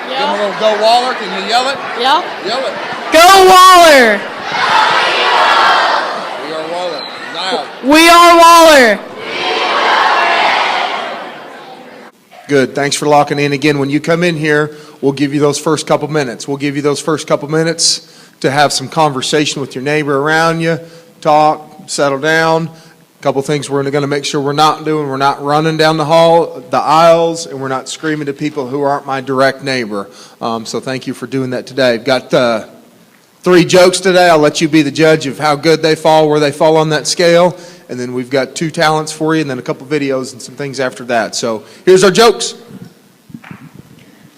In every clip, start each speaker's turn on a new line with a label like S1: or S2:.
S1: Give them a little Go Waller. Can you yell it?
S2: Yeah.
S1: Yell it.
S2: Go Waller!
S1: We are Waller. Loud.
S2: We are Waller!
S3: Good. Thanks for locking in. Again, when you come in here, we'll give you those first couple minutes. We'll give you those first couple minutes to have some conversation with your neighbor around you, talk, settle down. A couple things we're going to make sure we're not doing. We're not running down the hall, the aisles, and we're not screaming to people who aren't my direct neighbor. So thank you for doing that today. I've got 3 jokes today. I'll let you be the judge of how good they fall, where they fall on that scale. And then we've got 2 talents for you, and then a couple videos and some things after that. So here's our jokes.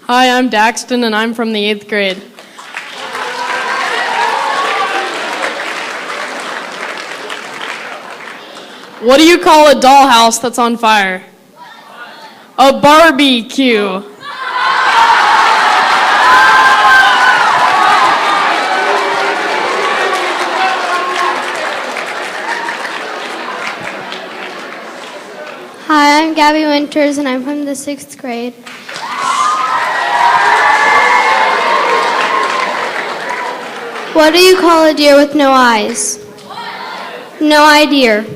S2: Hi, I'm Daxton, and I'm from the 8th grade. What do you call a dollhouse that's on fire? A barbecue.
S4: Hi, I'm Gabby Winters, and I'm from the 6th grade. What do you call a deer with no eyes? No idea.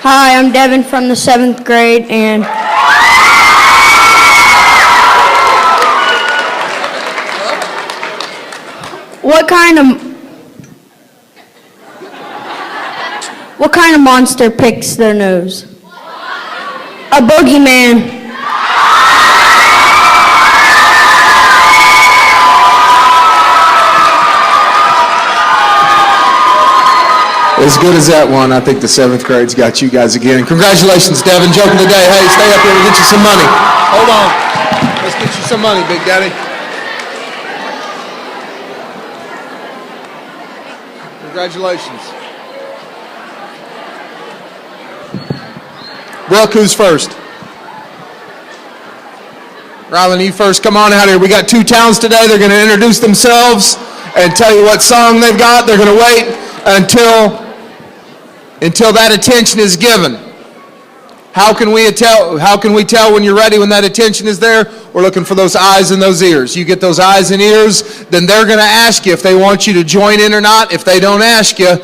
S5: Hi, I'm Devin from the 7th grade, and what kind of monster picks their nose? A boogeyman.
S3: As good as that one, I think the 7th grade's got you guys again. Congratulations, Devin. Joke of the day. Hey, stay up here. We'll get you some money. Hold on. Let's get you some money, Big Daddy. Congratulations. Brooke, who's first? Rylan, you first. Come on out here. We got 2 towns today. They're going to introduce themselves and tell you what song they've got. They're going to wait until that attention is given. How can we tell when you're ready, when that attention is there? We're looking for those eyes and those ears. You get those eyes and ears, then they're going to ask you if they want you to join in or not. If they don't ask you,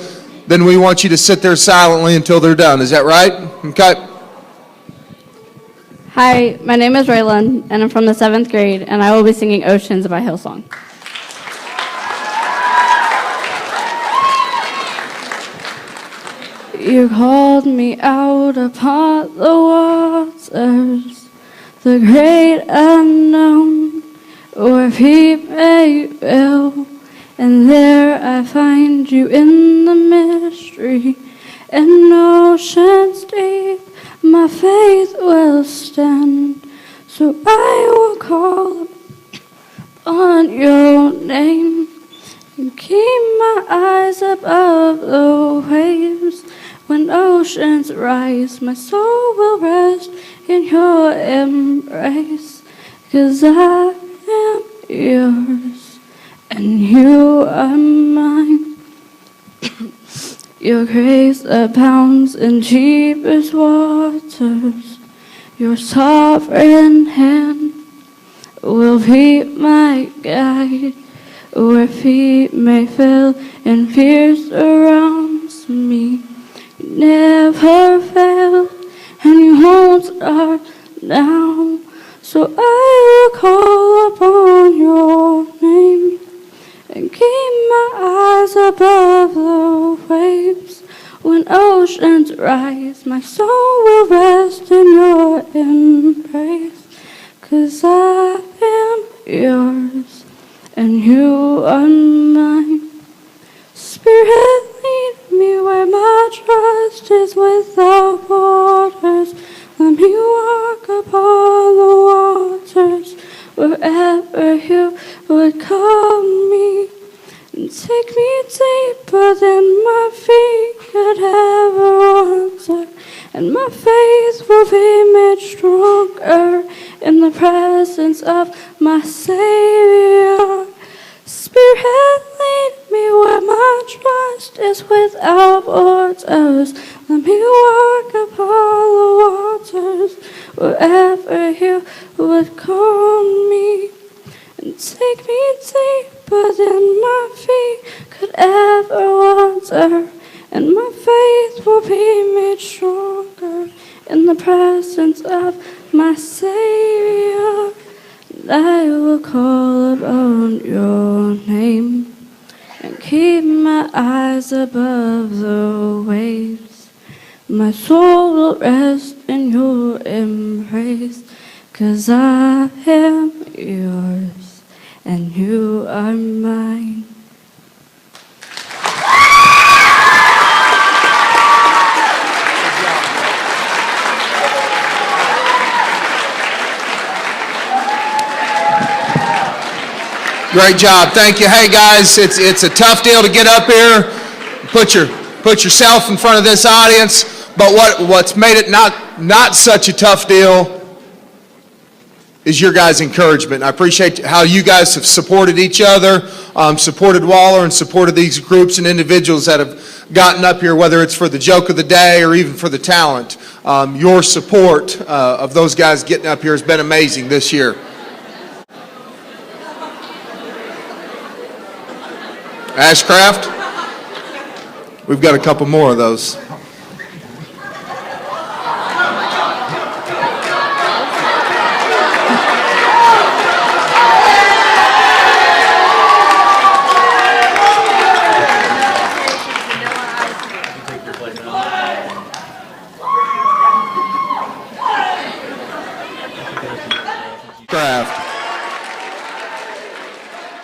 S3: then we want you to sit there silently until they're done. Is that right? Okay.
S5: Hi, my name is Raylan, and I'm from the 7th grade, and I will be singing Oceans by Hillsong. You called me out upon the waters, the great unknown, where feet may fail, and there I find you in the mystery, in oceans deep, my faith will stand, so I will call upon your name, and keep my eyes above the waves. When oceans rise, my soul will rest in your embrace, 'cause I am yours, and you are mine. Your grace abounds in deepest waters, your sovereign hand will be my guide, where feet may fail and fear surrounds me. Never fail, and you won't start now. So I will call upon your name and keep my eyes above the waves. When oceans rise, my soul will rest in your embrace. 'Cause I am yours, and you are mine. Spirit, lead me where my trust is without borders. Let me walk upon the waters wherever you would call me. And take me deeper than my feet could ever wander. And my faith will be made stronger in the presence of my Savior. is without borders. Let me walk upon the waters wherever you would call me. And take me deeper than my feet could ever wander. And my faith will be made stronger in the presence of my Savior. And I will call upon your name and keep my eyes above the waves. My soul will rest in your embrace, 'cause I am yours and you are mine.
S3: Great job. Thank you. Hey, guys, it's a tough deal to get up here, put yourself in front of this audience, but what's made it not such a tough deal is your guys' encouragement. I appreciate how you guys have supported each other, supported Waller, and supported these groups and individuals that have gotten up here, whether it's for the joke of the day or even for the talent. Your support of those guys getting up here has been amazing this year. Ashcraft, we've got a couple more of those.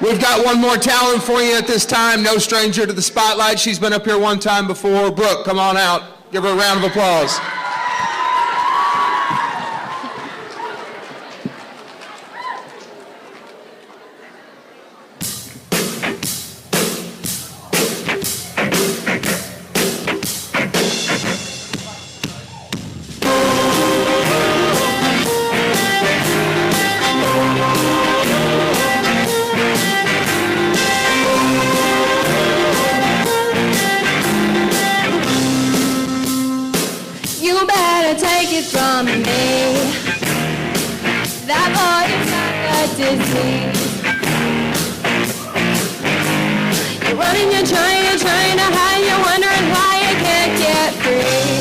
S3: We've got one more talent for you at this time. No stranger to the spotlight. She's been up here one time before. Brooke, come on out. Give her a round of applause.
S6: You better take it from me. That boy is not a disease. You're running, you're trying to hide. You're wondering why you can't get free.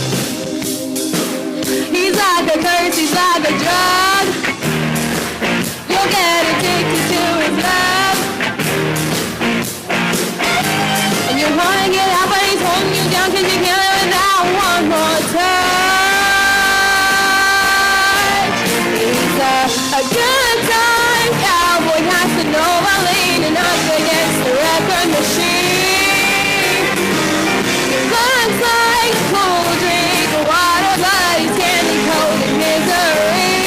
S6: He's like a curse, he's like a drug. You'll get addicted to his love. And you wanna get out, but he's holding you down 'cause you can't live without one more touch. A good time cowboy has to know about leaning up against the record machine. Looks like cool drink of water, but he's candy coated misery.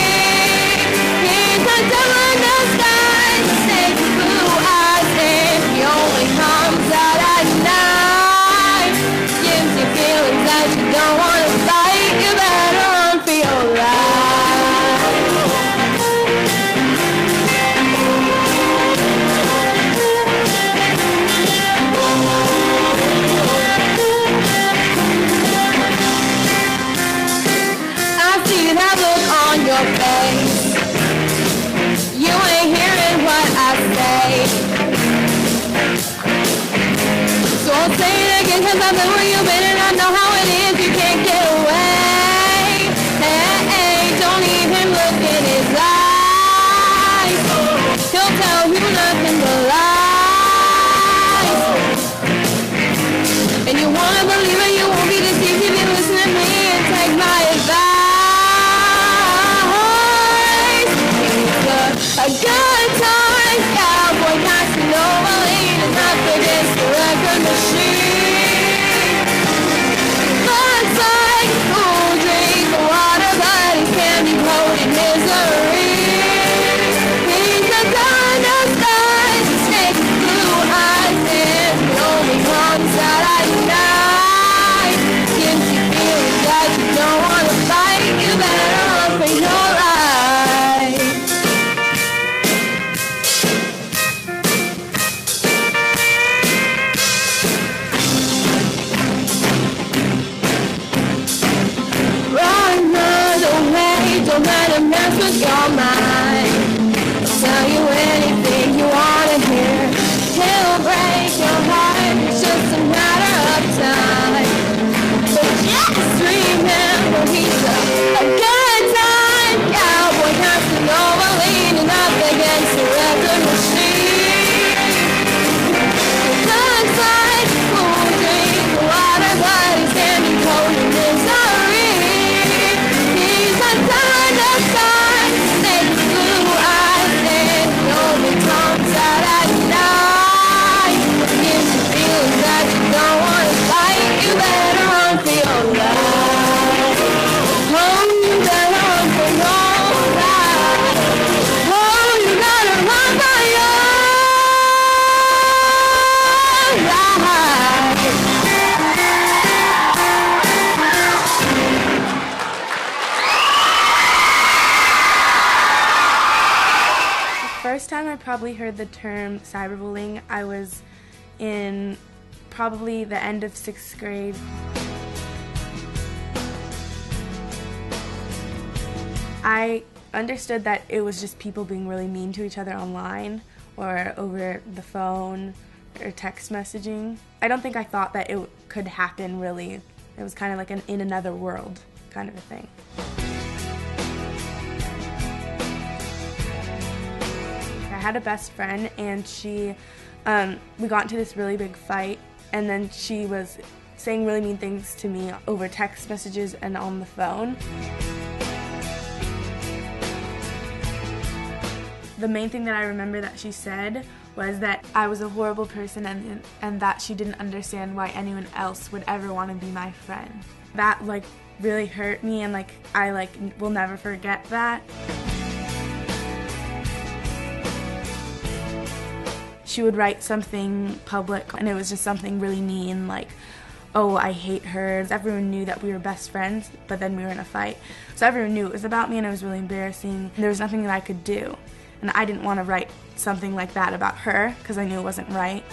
S6: He's a devil in disguise, snake with blue eyes, and he only comes out at night. Gives you feelings that you don't want to fight. You better run for your life. That look on your face. You ain't hearing what I say. So I'll say it again 'cause I've been where you've been and I know how it is. You can't get away. Hey, don't even look in his eyes. He'll tell you nothing but lies. And you wanna believe it, you won't be deceived if you listen to me and take my advice. A good time cowboy has to know my lean is up against the record machine. Looks like cool drink of water, but he's candy coated misery. He's a kind of size, snake with blue eyes, and he only comes out at night. Gives you feelings that you don't want to fight. You better run for your life.
S7: probably heard the term cyberbullying. I was in probably the end of 6th grade. I understood that it was just people being really mean to each other online or over the phone or text messaging. I don't think I thought that it could happen really. It was kind of like an in another world kind of a thing. I had a best friend and we got into this really big fight, and then she was saying really mean things to me over text messages and on the phone. The main thing that I remember that she said was that I was a horrible person and that she didn't understand why anyone else would ever want to be my friend. That really hurt me, and I will never forget that. She would write something public and it was just something really mean, like, oh, I hate her. Everyone knew that we were best friends, but then we were in a fight. So everyone knew it was about me, and it was really embarrassing. There was nothing that I could do. And I didn't want to write something like that about her because I knew it wasn't right.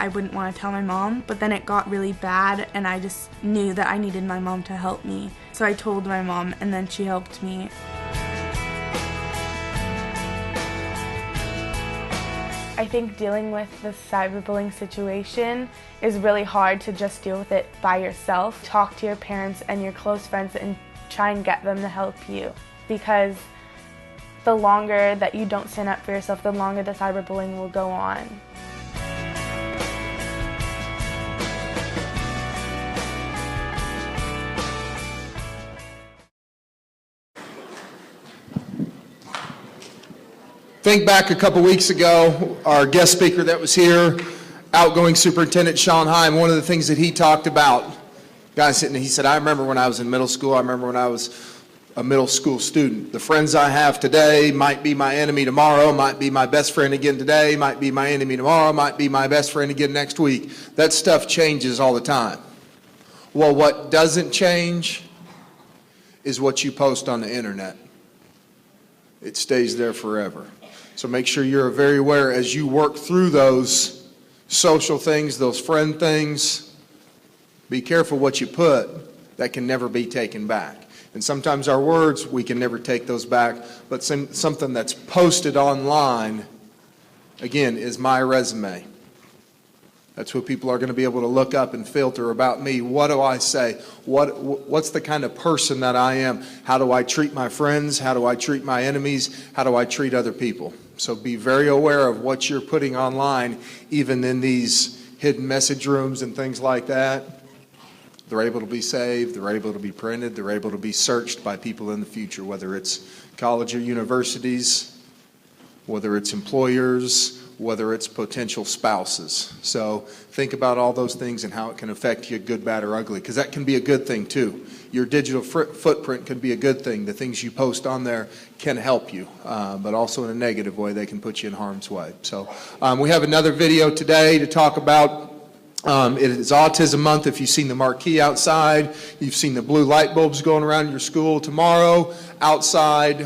S7: I wouldn't want to tell my mom, but then it got really bad and I just knew that I needed my mom to help me. So I told my mom, and then she helped me. I think dealing with the cyberbullying situation is really hard to just deal with it by yourself. Talk to your parents and your close friends and try and get them to help you, because the longer that you don't stand up for yourself, the longer the cyberbullying will go on.
S3: Think back a couple weeks ago, our guest speaker that was here, outgoing Superintendent Sean Heim, one of the things that he talked about, guy sitting there, he said, I remember when I was in middle school, I remember when I was a middle school student. The friends I have today might be my enemy tomorrow, might be my best friend again today, might be my enemy tomorrow, might be my best friend again next week. That stuff changes all the time. Well, what doesn't change is what you post on the internet. It stays there forever. So make sure you're very aware as you work through those social things, those friend things. Be careful what you put. That can never be taken back. And sometimes our words, we can never take those back. But something that's posted online, again, is my resume. That's what people are going to be able to look up and filter about me. What do I say? What's the kind of person that I am? How do I treat my friends? How do I treat my enemies? How do I treat other people? So be very aware of what you're putting online, even in these hidden message rooms and things like that. They're able to be saved, they're able to be printed, they're able to be searched by people in the future, whether it's college or universities, whether it's employers, whether it's potential spouses. So think about all those things and how it can affect you, good, bad, or ugly, because that can be a good thing too. Your digital footprint can be a good thing. The things you post on there can help you, but also in a negative way, they can put you in harm's way. So we have another video today to talk about. It is Autism Month. If you've seen the marquee outside, you've seen the blue light bulbs going around your school. Tomorrow, outside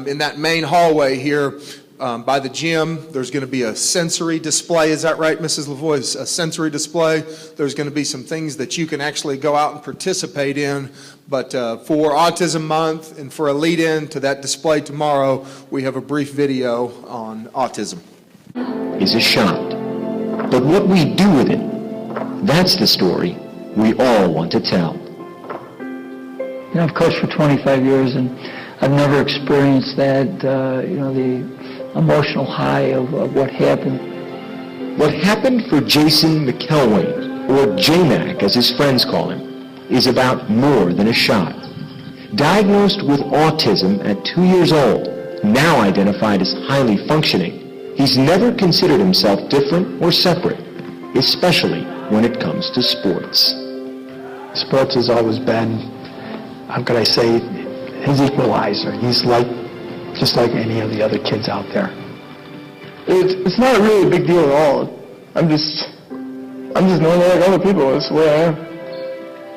S3: in that main hallway here by the gym, there's going to be a sensory display. Is that right, Mrs. Lavoie? A sensory display. There's going to be some things that you can actually go out and participate in. But for Autism Month and for a lead-in to that display tomorrow, we have a brief video on autism.
S8: Is a shot. But what we do with it, that's the story we all want to tell.
S9: You know, I've coached for 25 years, and I've never experienced that, the emotional high of what happened.
S8: What happened for Jason McElwain, or J-Mac as his friends call him, is about more than a shot. Diagnosed with autism at 2 years old, now identified as highly functioning, he's never considered himself different or separate, especially when it comes to sports.
S9: Sports has always been, how could I say, his equalizer. He's just like any of the other kids out there.
S10: It's not really a big deal at all. I'm just normal like other people. That's the way I am.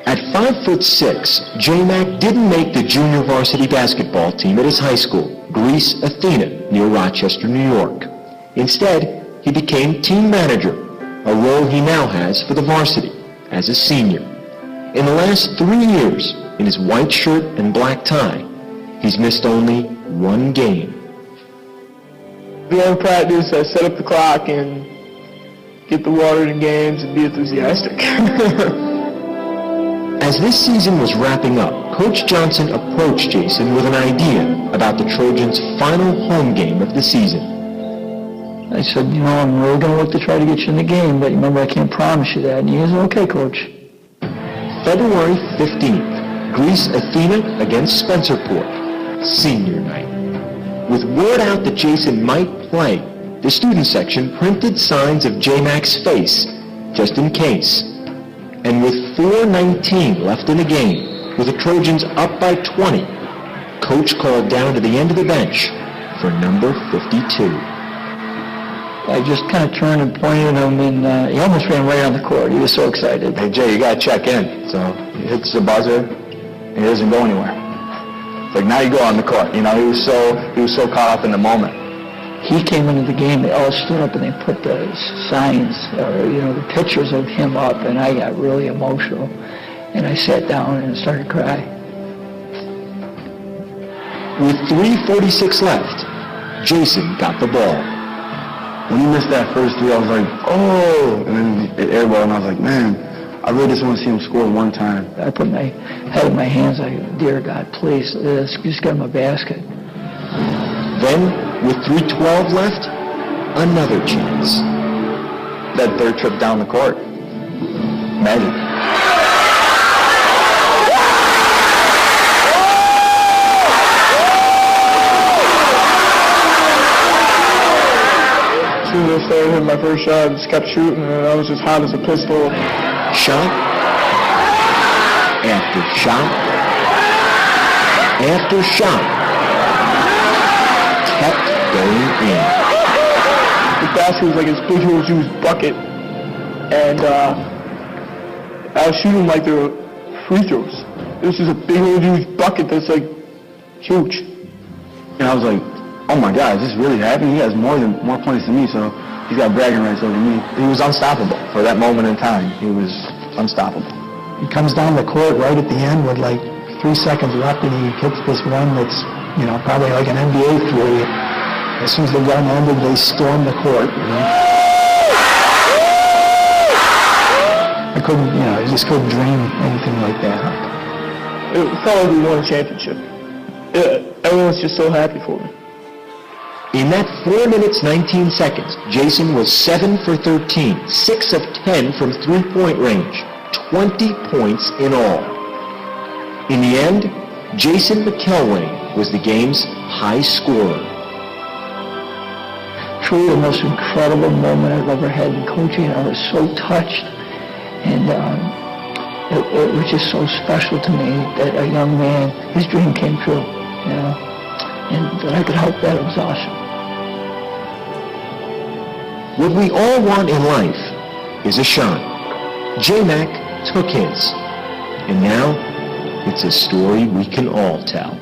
S8: At 5'6", J-Mac didn't make the junior varsity basketball team at his high school, Greece Athena, near Rochester, New York. Instead, he became team manager, a role he now has for the varsity as a senior. In the last 3 years, in his white shirt and black tie, he's missed only one game.
S10: During practice, I set up the clock and get the water in games and be enthusiastic.
S8: As this season was wrapping up, Coach Johnson approached Jason with an idea about the Trojans' final home game of the season.
S9: I said, I'm really going to look to try to get you in the game, but remember, I can't promise you that. And he goes, okay, Coach.
S8: February 15th, Greece Athena against Spencerport, senior night. With word out that Jason might play, the student section printed signs of J-Mac's face, just in case. And with 4:19 left in the game, with the Trojans up by 20, Coach called down to the end of the bench for number 52.
S9: I just kind of turned and pointed at him, and he almost ran right on the court. He was so excited.
S10: Hey, Jay, you got to check in. So he hits the buzzer, and he doesn't go anywhere. It's like, now you go on the court. He was so caught up in the moment.
S9: He came into the game, they all stood up and they put the signs, the pictures of him up, and I got really emotional. And I sat down and started to cry.
S8: With 3:46 left, Jason got the ball.
S10: When he missed that first three, I was like, oh! And then it airballed, and I was like, man, I really just want to see him score one time.
S9: I put my head in my hands, like, dear God, please, just get him a basket.
S8: Then, with 3:12 left, another chance.
S10: That third trip down the court. Magic. As soon as I started hitting my first shot, I just kept shooting, and I was just hot as a pistol.
S8: Shot after shot after shot kept going in.
S10: The basket was like this big, huge bucket, and I was shooting like they were free throws. This is a big, huge bucket that's like huge. And I was like, oh my God, is this really happening? He has more points than me, so he's got bragging rights over me. He was unstoppable for that moment in time. He was unstoppable.
S11: He comes down the court right at the end with like 3 seconds left, and he hits this one that's, probably like an NBA three. As soon as the gun ended, they stormed the court. I couldn't, I just couldn't dream anything like that.
S10: It felt like we won a championship. Everyone's just so happy for me.
S8: In that 4 minutes, 19 seconds, Jason was 7 for 13, 6 of 10 from three-point range, 20 points in all. In the end, Jason McElwain was the game's high scorer.
S9: Truly the most incredible moment I've ever had in coaching. I was so touched, and it was just so special to me that a young man, his dream came true, and that I could help that. It was awesome.
S8: What we all want in life is a shot. J-Mac took his, and now it's a story we can all tell.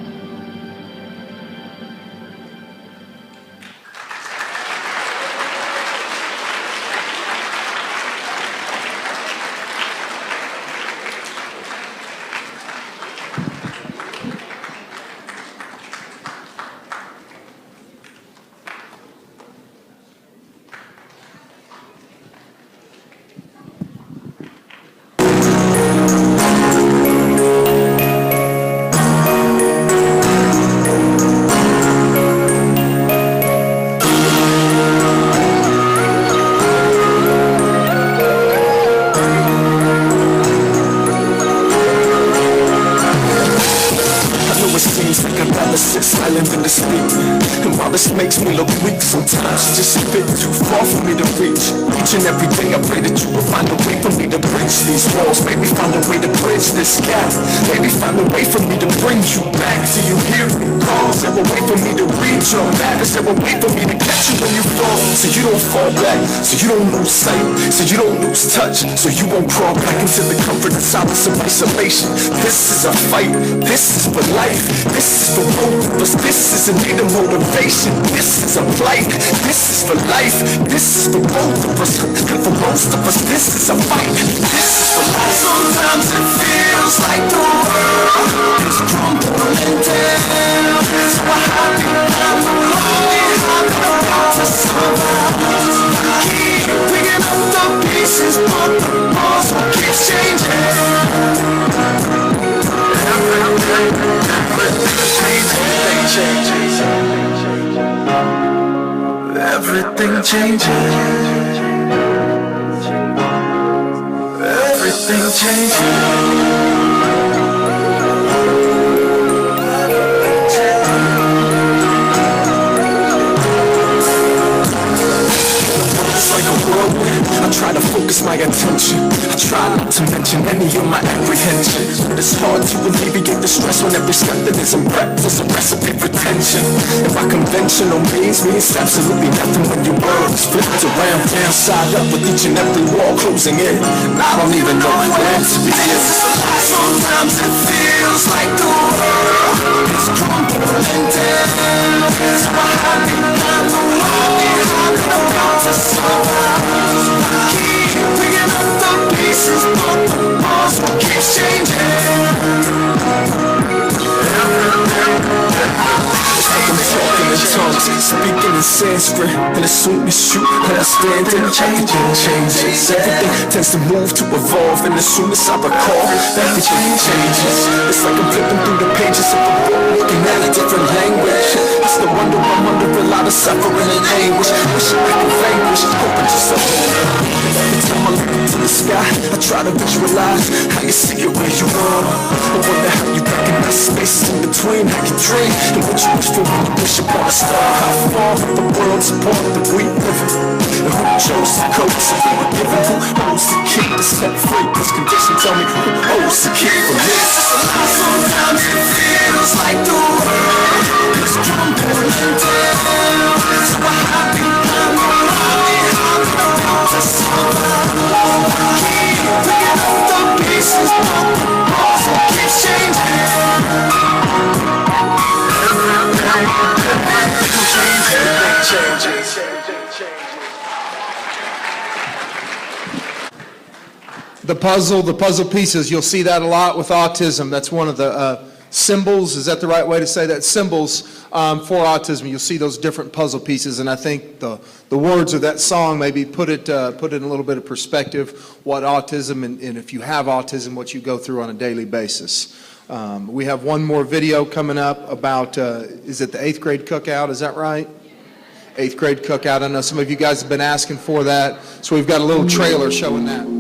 S12: And while this makes me look weak sometimes, it's just a bit too far for me to reach. Each and every day I pray that you will find a way for me to bridge these walls. Maybe find a way to bridge this gap. Maybe find a way for me to bring you back. Do you hear me call? Is there a way for me to reach your back? Is there a way for me to catch you when you fall? So you don't fall back, so you don't lose sight, so you don't lose touch, so you won't crawl back into the comfort and solace of isolation. This is a fight, this is for life, this is for both of us, this is a need of motivation, this is a plight, this is for life, this is for both of us, and for most of us, this is a fight, this is for life. Sometimes it feels like the world is crumbling down, so I hide behind the lonely heart to survive. Keep picking up the pieces, but the puzzle keeps changing. Everything changes. Everything changes. I try to focus my attention, I try not to mention any of my apprehensions. But it's hard to alleviate the stress when every step that isn't prepped is a recipe for tension. And by conventional means absolutely nothing when your world is flipped around, down, side up, with each and every wall closing in. And I don't even know where to begin. Sometimes it feels like the world is crumbling down, so I hide behind the lonely heart to survive. Keep picking up the pieces, but the puzzle keeps changing. It's like I'm talking in tongues, speaking in Sanskrit, and as soon as you understand it, changes. Everything tends to move, to evolve, and as soon as I recall, everything changes. It's like I'm flipping through the pages of a book, looking at a different language. It's no wonder I'm under a lot of suffering and anguish. Wishing I could vanquish, hoping just something. Every time I look into the sky, I try to visualize how you see it where you are. I wonder how you recognize spaces in between, how you dream, and what you wish for when you wish upon a star. How far from the world's apart that we live in, and who chose the codes that we were given, who holds the key to set free. This condition, tell me who holds the key for this. Sometimes it feels like the world is crumbling down, so I hide behind the lonely heart to survive. Keep picking up the pieces, but the puzzle keeps changing. Everything changes.
S3: The puzzle pieces, you'll see that a lot with autism. That's one of the symbols, is that the right way to say that? Symbols for autism. You'll see those different puzzle pieces, and I think the words of that song maybe put it in a little bit of perspective, what autism, and if you have autism, what you go through on a daily basis. We have one more video coming up about, is it the 8th grade cookout, is that right? 8th grade cookout. I know some of you guys have been asking for that, so we've got a little trailer showing that.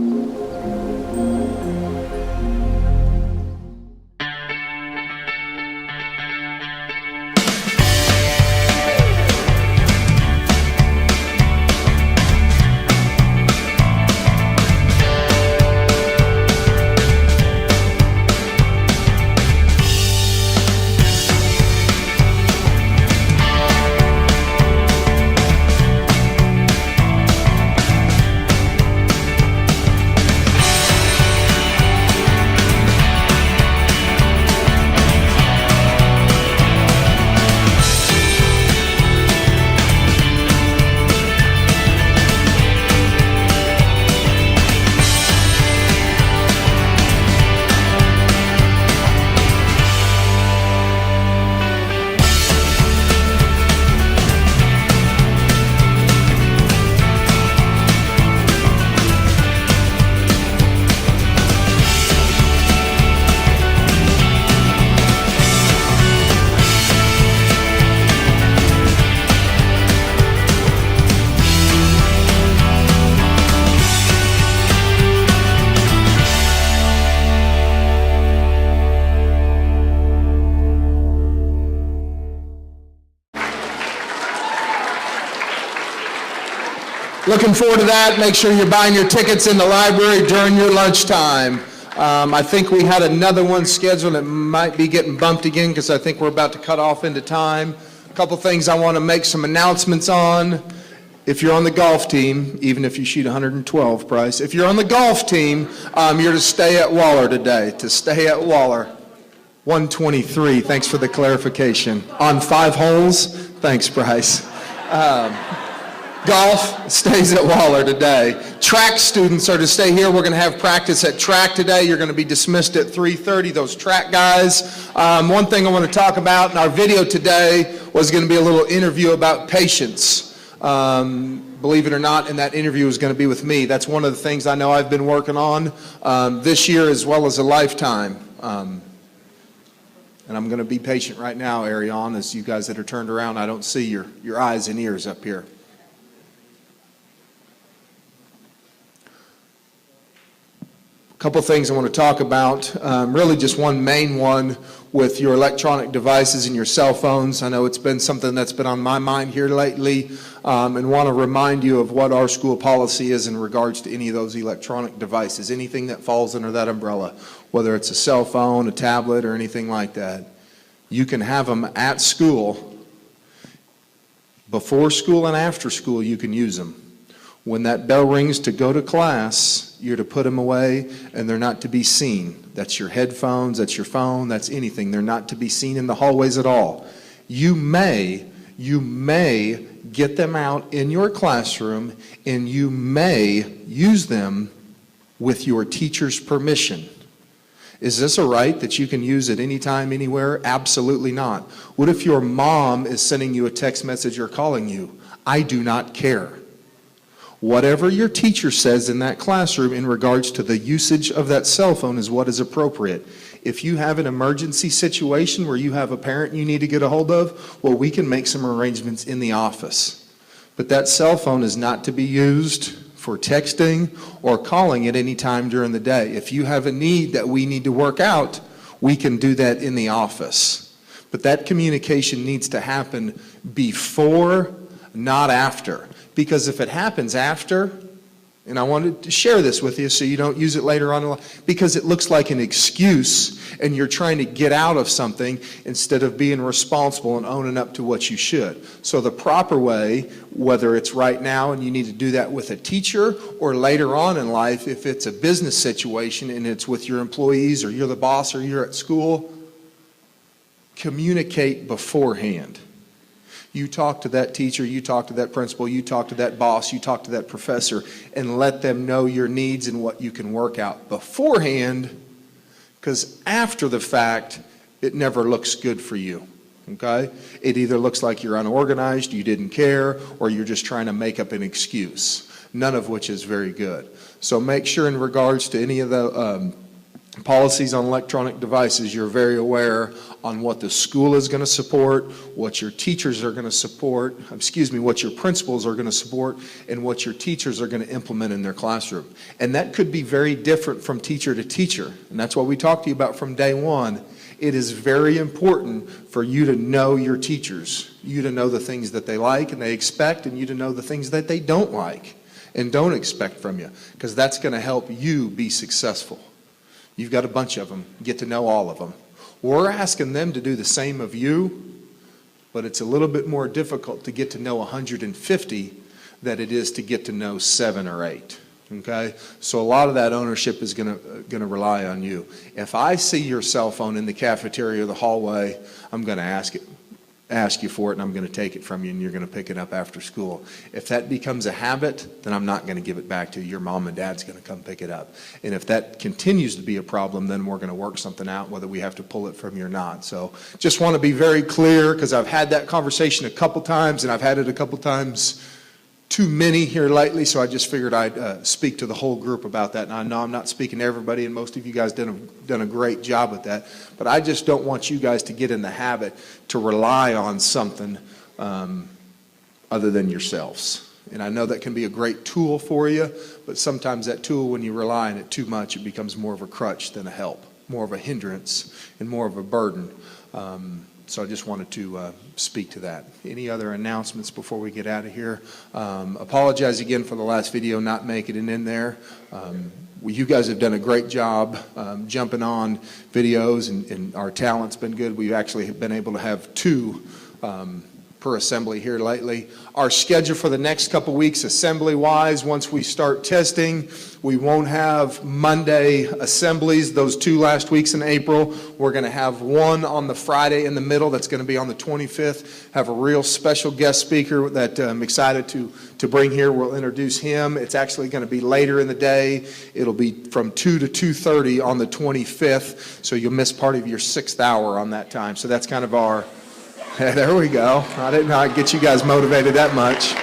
S3: Looking forward to that. Make sure you're buying your tickets in the library during your lunchtime. I think we had another one scheduled that might be getting bumped again because I think we're about to cut off into time. A couple things I want to make some announcements on. If you're on the golf team, even if you shoot 112, Bryce, if you're on the golf team, you're to stay at Waller today, to stay at Waller. 123, thanks for the clarification. On 5 holes, thanks, Bryce. Golf stays at Waller today. Track students are to stay here. We're going to have practice at track today. You're going to be dismissed at 3:30, those track guys. One thing I want to talk about in our video today was going to be a little interview about patience. Believe it or not, and that interview is going to be with me. That's one of the things I know I've been working on this year as well as a lifetime. And I'm going to be patient right now, Ariane, as you guys that are turned around, I don't see your eyes and ears up here. A couple things I want to talk about. Really just one main one with your electronic devices and your cell phones. I know it's been something that's been on my mind here lately, and want to remind you of what our school policy is in regards to any of those electronic devices, anything that falls under that umbrella, whether it's a cell phone, a tablet, or anything like that. You can have them at school. Before school and after school, you can use them. When that bell rings to go to class, you're to put them away, and they're not to be seen. That's your headphones, that's your phone, that's anything. They're not to be seen in the hallways at all. You may get them out in your classroom, and you may use them with your teacher's permission. Is this a right that you can use at any time, anywhere? Absolutely not. What if your mom is sending you a text message or calling you? I do not care. Whatever your teacher says in that classroom in regards to the usage of that cell phone is what is appropriate. If you have an emergency situation where you have a parent you need to get a hold of, well, we can make some arrangements in the office. But that cell phone is not to be used for texting or calling at any time during the day. If you have a need that we need to work out, we can do that in the office. But that communication needs to happen before, not after. Because if it happens after, and I wanted to share this with you so you don't use it later on, because it looks like an excuse and you're trying to get out of something instead of being responsible and owning up to what you should. So the proper way, whether it's right now and you need to do that with a teacher or later on in life, if it's a business situation and it's with your employees or you're the boss or you're at school, communicate beforehand. You talk to that teacher, you talk to that principal, you talk to that boss, you talk to that professor, and let them know your needs and what you can work out beforehand, because after the fact, it never looks good for you, okay? It either looks like you're unorganized, you didn't care, or you're just trying to make up an excuse, none of which is very good. So make sure in regards to any of the policies on electronic devices, you're very aware on what the school is going to support, what your teachers are going to support, what your principals are going to support, and what your teachers are going to implement in their classroom. And that could be very different from teacher to teacher. And that's what we talked to you about from day one. It is very important for you to know your teachers, you to know the things that they like and they expect, and you to know the things that they don't like and don't expect from you, because that's going to help you be successful. You've got a bunch of them. Get to know all of them. We're asking them to do the same of you, but it's a little bit more difficult to get to know 150 than it is to get to know 7 or 8. Okay? So a lot of that ownership is going to rely on you. If I see your cell phone in the cafeteria or the hallway, I'm going to ask you for it, and I'm going to take it from you, and you're going to pick it up after school. If that becomes a habit, then I'm not going to give it back to you. Your mom and dad's going to come pick it up. And if that continues to be a problem, then we're going to work something out, whether we have to pull it from you or not. So just want to be very clear, because I've had that conversation a couple times, and I've had it a couple times too many here lately, so I just figured I'd speak to the whole group about that. And I know I'm not speaking to everybody, and most of you guys done a great job with that, but I just don't want you guys to get in the habit to rely on something other than yourselves. And I know that can be a great tool for you, but sometimes that tool, when you rely on it too much, it becomes more of a crutch than a help, more of a hindrance and more of a burden. So I just wanted to speak to that. Any other announcements before we get out of here? Apologize again for the last video not making it in there. You guys have done a great job jumping on videos, and our talent's been good. We've actually been able to have 2 per assembly here lately. Our schedule for the next couple weeks, assembly-wise, once we start testing, we won't have Monday assemblies those 2 last weeks in April. We're going to have one on the Friday in the middle that's going to be on the 25th. Have a real special guest speaker that I'm excited to bring here. We'll introduce him. It's actually going to be later in the day. It'll be from 2 to 2:30 on the 25th, so you'll miss part of your 6th hour on that time. So that's kind of our... There we go. I didn't know I'd get you guys motivated that much.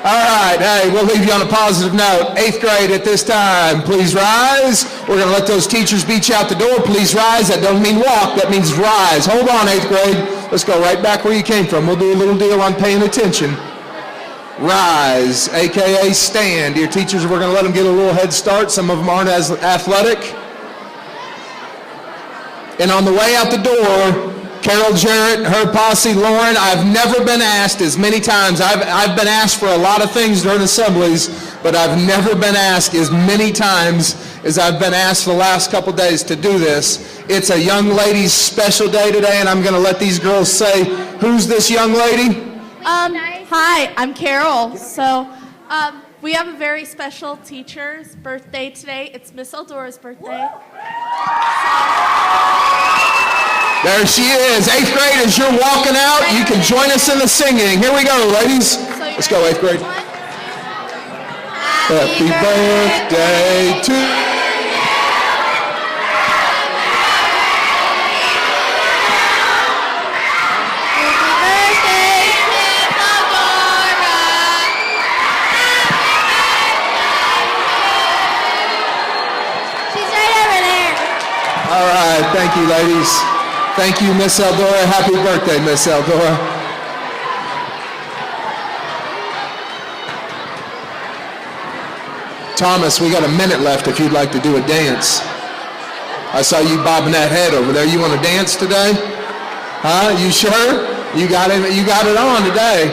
S3: All right, hey, we'll leave you on a positive note. 8th grade at this time, please rise. We're going to let those teachers beat you out the door. Please rise. That doesn't mean walk. That means rise. Hold on, 8th grade. Let's go right back where you came from. We'll do a little deal on paying attention. Rise, a.k.a. stand. Your teachers, we're going to let them get a little head start. Some of them aren't as athletic. And on the way out the door, Carol Jarrett, her posse, Lauren, I've never been asked as many times. I've been asked for a lot of things during assemblies, but I've never been asked as many times as I've been asked the last couple days to do this. It's a young lady's special day today, and I'm going to let these girls say, who's this young lady?
S13: Hi, I'm Carol. So we have a very special teacher's birthday today. It's Miss Eldora's birthday.
S3: There she is. 8th grade, as you're walking out, you can join us in the singing. Here we go, ladies. Let's go, 8th grade. Happy birthday to you. All right, thank you, ladies. Thank you, Miss Eldora. Happy birthday, Miss Eldora. Thomas, we got a minute left if you'd like to do a dance. I saw you bobbing that head over there. You want to dance today? Huh? You sure? You got it on today.